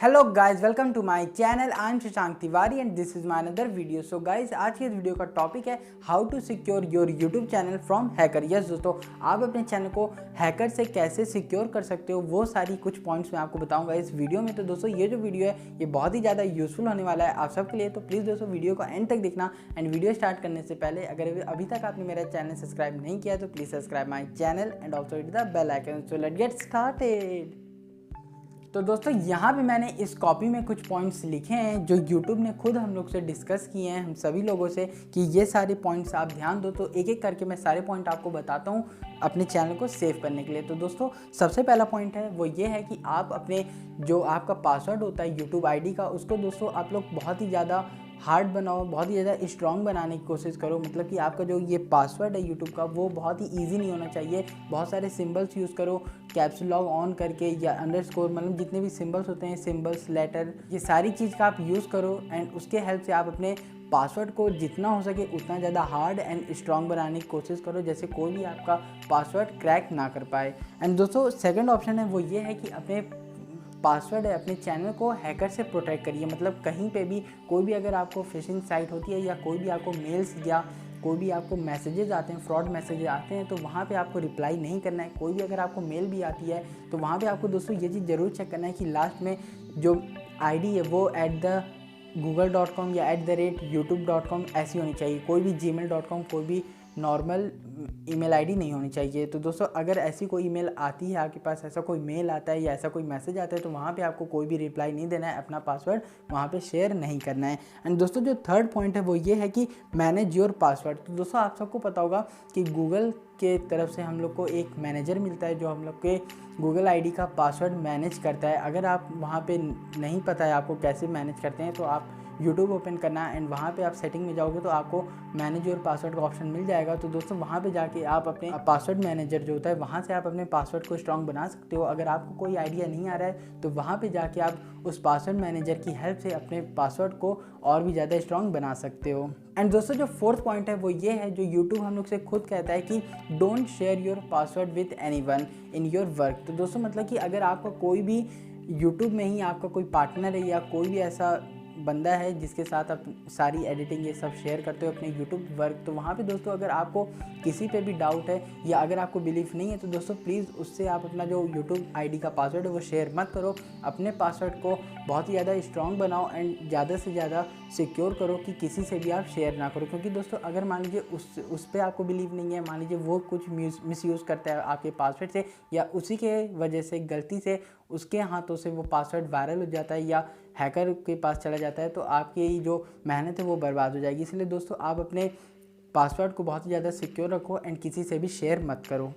Hello guys, welcome to my channel. I am Shashank Tiwari and this is my another video. So guys, आज के इस video का topic है how to secure your YouTube channel from hacker. Yes दोस्तों, आप अपने channel को hacker से कैसे सिक्योर कर सकते हो, वो सारी कुछ पॉइंट्स मैं आपको बताऊंगा इस वीडियो में। तो दोस्तों, ये जो वीडियो है ये बहुत ही ज़्यादा यूजफुल होने वाला है आप सबके लिए। तो प्लीज़ दोस्तों, वीडियो को एंड तक देखना। एंड वीडियो स्टार्ट करने से पहले अगर अभी तक आपने मेरा चैनल सब्सक्राइब नहीं किया तो please subscribe my channel and also hit the bell icon. So let's get started. तो दोस्तों, यहाँ पे मैंने इस कॉपी में कुछ पॉइंट्स लिखे हैं जो यूट्यूब ने खुद हम लोग से डिस्कस किए हैं, हम सभी लोगों से, कि ये सारे पॉइंट्स आप ध्यान दो। तो एक एक करके मैं सारे पॉइंट आपको बताता हूँ अपने चैनल को सेव करने के लिए। तो दोस्तों, सबसे पहला पॉइंट है वो ये है कि आप अपने जो आपका पासवर्ड होता है यूट्यूब आईडी का, उसको दोस्तों आप लोग बहुत ही ज़्यादा हार्ड बनाओ, बहुत ही ज़्यादा स्ट्रॉन्ग बनाने की कोशिश करो। मतलब कि आपका जो ये पासवर्ड है यूट्यूब का वो बहुत ही इजी नहीं होना चाहिए। बहुत सारे सिंबल्स यूज़ करो, कैप्स लॉक ऑन करके या अंडरस्कोर, मतलब जितने भी सिंबल्स होते हैं, सिंबल्स, लेटर, ये सारी चीज़ का आप यूज़ करो। एंड उसके हेल्प से आप अपने पासवर्ड को जितना हो सके उतना ज़्यादा हार्ड एंड स्ट्रॉन्ग बनाने की कोशिश करो, जैसे कोई भी आपका पासवर्ड क्रैक ना कर पाए। एंड दोस्तों, सेकंड ऑप्शन है वो ये है कि अपने पासवर्ड है अपने चैनल को हैकर से प्रोटेक्ट करिए। मतलब कहीं पे भी कोई भी अगर आपको फिशिंग साइट होती है या कोई भी आपको मेल्स या कोई भी आपको मैसेजेस आते हैं, फ्रॉड मैसेजेस आते हैं, तो वहाँ पे आपको रिप्लाई नहीं करना है। कोई भी अगर आपको मेल भी आती है तो वहाँ पे आपको दोस्तों ये चीज़ ज़रूर चेक करना है कि लास्ट में जो आईडी है वो @google.com या @youtube.com ऐसी होनी चाहिए। कोई भी gmail.com, कोई भी नॉर्मल ईमेल आईडी नहीं होनी चाहिए। तो दोस्तों, अगर ऐसी कोई ईमेल आती है आपके पास, ऐसा कोई मेल आता है या ऐसा कोई मैसेज आता है, तो वहाँ पे आपको कोई भी रिप्लाई नहीं देना है, अपना पासवर्ड वहाँ पे शेयर नहीं करना है। एंड दोस्तों, जो थर्ड पॉइंट है वो ये है कि मैनेज योर पासवर्ड। तो दोस्तों, आप सबको पता होगा कि गूगल के तरफ से हम लोग को एक मैनेजर मिलता है जो हम लोग के गूगल आईडी का पासवर्ड मैनेज करता है। अगर आप वहाँ पे नहीं पता है आपको कैसे मैनेज करते हैं, तो आप यूट्यूब ओपन करना है एंड वहाँ पे आप सेटिंग में जाओगे तो आपको मैनेज योर पासवर्ड का ऑप्शन मिल जाएगा। तो दोस्तों, वहाँ पे जाके आप अपने पासवर्ड मैनेजर जो होता है वहाँ से आप अपने पासवर्ड को स्ट्रॉन्ग बना सकते हो। अगर आपको कोई आइडिया नहीं आ रहा है तो वहाँ पे जाके आप उस पासवर्ड मैनेजर की हेल्प से अपने पासवर्ड को और भी ज़्यादा स्ट्रॉन्ग बना सकते हो। एंड दोस्तों, जो फोर्थ पॉइंट है वो ये है जो यूट्यूब हम लोग से खुद कहता है कि don't share your password with anyone in your work. तो दोस्तों, मतलब कि अगर आपका कोई भी यूट्यूब में ही आपका कोई पार्टनर है या कोई भी ऐसा बंदा है जिसके साथ आप सारी एडिटिंग ये सब शेयर करते हो अपने यूट्यूब वर्क, तो वहाँ पे दोस्तों अगर आपको किसी पे भी डाउट है या अगर आपको बिलीफ नहीं है तो दोस्तों प्लीज़ उससे आप अपना जो यूट्यूब आईडी का पासवर्ड है वो शेयर मत करो। अपने पासवर्ड को बहुत ही ज़्यादा स्ट्रॉन्ग बनाओ एंड ज़्यादा से ज़्यादा सिक्योर करो कि किसी से भी आप शेयर ना करो। क्योंकि दोस्तों, अगर मान लीजिए उस पर आपको बिलीव नहीं है, मान लीजिए वो कुछ मिसयूज़ करता है आपके पासवर्ड से या उसी के वजह से गलती से उसके हाथों से वो पासवर्ड वायरल हो जाता है या हैकर के पास चला जाता है, तो आपकी जो मेहनत है वो बर्बाद हो जाएगी। इसलिए दोस्तों, आप अपने पासवर्ड को बहुत ही ज़्यादा सिक्योर रखो एंड किसी से भी शेयर मत करो।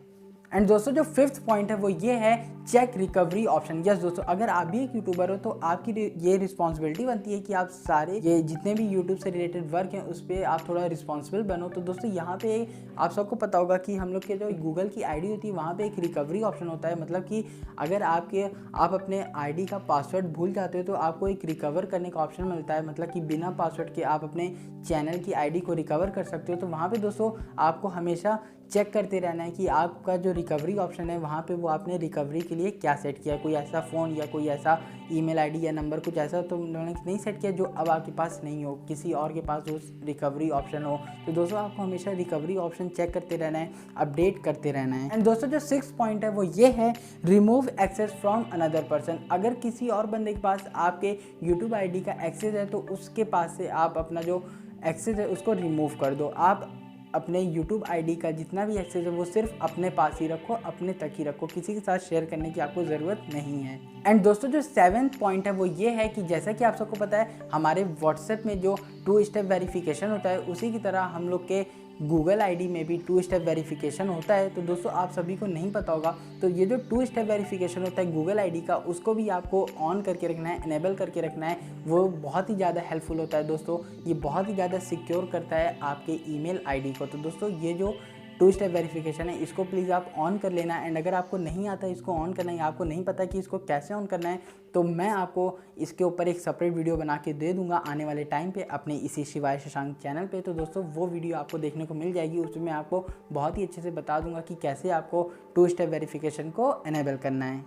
एंड दोस्तों, जो फिफ्थ पॉइंट है वो ये है चेक रिकवरी ऑप्शन। यस दोस्तों, अगर आप भी एक यूट्यूबर हो तो आपकी ये रिस्पॉन्सिबिलिटी बनती है कि आप सारे ये जितने भी यूट्यूब से रिलेटेड वर्क हैं उस पर आप थोड़ा रिस्पॉन्सिबल बनो। तो दोस्तों, यहाँ पे आप सबको पता होगा कि हम लोग के जो गूगल की आईडी होती है वहाँ पे एक रिकवरी ऑप्शन होता है। मतलब कि अगर आप अपने आईडी का पासवर्ड भूल जाते हो तो आपको एक रिकवर करने का ऑप्शन मिलता है। मतलब कि बिना पासवर्ड के आप अपने चैनल की आईडी को रिकवर कर सकते हो। तो वहाँ पे दोस्तों आपको हमेशा चेक करते रहना है कि आपका जो रिकवरी ऑप्शन है वहाँ पे वो आपने रिकवरी के लिए क्या सेट किया। कोई ऐसा फ़ोन या कोई ऐसा ईमेल आईडी या नंबर कुछ ऐसा तो उन्होंने नहीं सेट किया जो अब आपके पास नहीं हो, किसी और के पास वो रिकवरी ऑप्शन हो। तो दोस्तों, आपको हमेशा रिकवरी ऑप्शन चेक करते रहना है, अपडेट करते रहना है। एंड दोस्तों, जो सिक्स्थ पॉइंट है वो ये है remove access from another person. अगर किसी और बंदे के पास आपके यूट्यूब आईडी का एक्सेस है तो उसके पास से आप अपना जो एक्सेस है उसको रिमूव कर दो। आप अपने YouTube आईडी का जितना भी एक्सेस है वो सिर्फ अपने पास ही रखो, अपने तक ही रखो, किसी के साथ शेयर करने की आपको ज़रूरत नहीं है। एंड दोस्तों, जो सेवेंथ पॉइंट है वो ये है कि जैसा कि आप सबको पता है हमारे व्हाट्सएप में जो 2 स्टेप वेरिफिकेशन होता है उसी की तरह हम लोग के गूगल आईडी में भी 2 स्टेप वेरिफिकेशन होता है। तो दोस्तों, आप सभी को नहीं पता होगा तो ये जो 2 स्टेप वेरिफिकेशन होता है गूगल आईडी का, उसको भी आपको ऑन करके रखना है, इनेबल करके रखना है। वो बहुत ही ज़्यादा हेल्पफुल होता है दोस्तों, ये बहुत ही ज़्यादा सिक्योर करता है आपके ईमेल आईडी को। तो दोस्तों, ये जो 2 स्टेप वेरिफिकेशन है इसको प्लीज़ आप ऑन कर लेना। एंड अगर आपको नहीं आता है इसको ऑन करना है, आपको नहीं पता कि इसको कैसे ऑन करना है, तो मैं आपको इसके ऊपर एक सेपरेट वीडियो बना के दे दूंगा आने वाले टाइम पे अपने इसी शिवाय शशांक चैनल पे। तो दोस्तों, वो वीडियो आपको देखने को मिल जाएगी, उसमें मैं आपको बहुत ही अच्छे से बता दूंगा कि कैसे आपको 2 स्टेप वेरिफिकेशन को इनेबल करना है।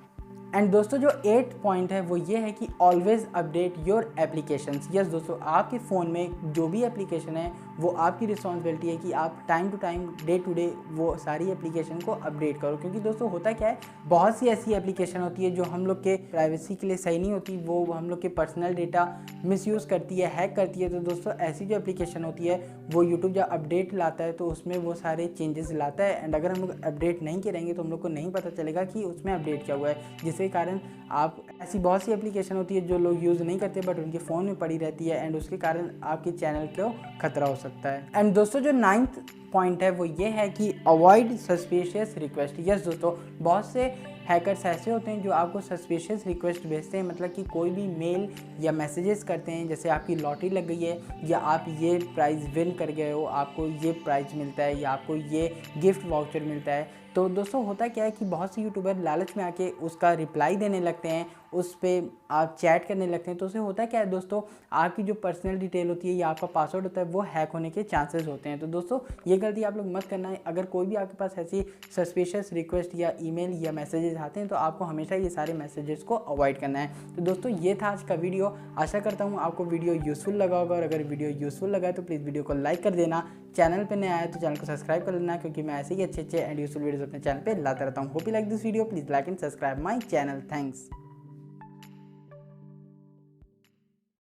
एंड दोस्तों जो 8 पॉइंट है वो ये है कि always update your applications. Yes दोस्तों, आपके फ़ोन में जो भी एप्लीकेशन है वो आपकी रिस्पॉन्सिबिलिटी है कि आप time to time, day to day वो सारी एप्लीकेशन को अपडेट करो। क्योंकि दोस्तों होता क्या है, बहुत सी ऐसी एप्लीकेशन होती है जो हम लोग के प्राइवेसी के लिए सही नहीं होती, वो हम लोग के पर्सनल डेटा मिसयूज़ करती है, हैक करती है। तो दोस्तों ऐसी जो एप्लीकेशन होती है वो यूट्यूब जब अपडेट लाता है तो उसमें वो सारे चेंजेस लाता है। एंड अगर हम लोग अपडेट नहीं करेंगे तो हम लोग को नहीं पता चलेगा कि उसमें अपडेट क्या हुआ है, जिसके कारण आप ऐसी बहुत सी एप्लीकेशन होती है जो लोग यूज़ नहीं करते बट उनके फ़ोन में पड़ी रहती है एंड उसके कारण आपके चैनल को खतरा हो सकता है। एंड दोस्तों जो 9th पॉइंट है वो ये है कि अवॉइड सस्पिशियस रिक्वेस्ट। यस दोस्तों, बहुत से हैकर्स ऐसे होते हैं जो आपको सस्पिशियस रिक्वेस्ट भेजते हैं, मतलब कि कोई भी मेल या मैसेजेस करते हैं, जैसे आपकी लॉटरी लग गई है या आप ये प्राइज़ विन कर गए हो, आपको ये प्राइज़ मिलता है या आपको ये गिफ्ट वाउचर मिलता है। तो दोस्तों होता क्या है कि बहुत से यूट्यूबर लालच में आके उसका रिप्लाई देने लगते हैं, उस पर आप चैट करने लगते हैं। तो उससे होता क्या है दोस्तों, आपकी जो पर्सनल डिटेल होती है या आपका पासवर्ड होता है वो हैक होने के चांसेस होते हैं। तो दोस्तों ये गलती आप लोग मत करना है। अगर कोई भी आपके पास ऐसी सस्पिशियस रिक्वेस्ट या ईमेल या मैसेजेस आते हैं तो आपको हमेशा ये सारे मैसेजेस को अवॉइड करना है। तो दोस्तों ये था आज का वीडियो। आशा करता हूँ आपको वीडियो यूज़फुल लगा होगा, और अगर वीडियो यूज़फुल लगा है तो प्लीज़ वीडियो को लाइक कर देना। चैनल पे नया आया तो चैनल को सब्सक्राइब कर लेना, क्योंकि मैं ऐसे ही अच्छे एंड यूज़फुल वीडियोस अपने चैनल पे लाता रहता हूँ। Hope you like this video, please like and subscribe my channel. Thanks.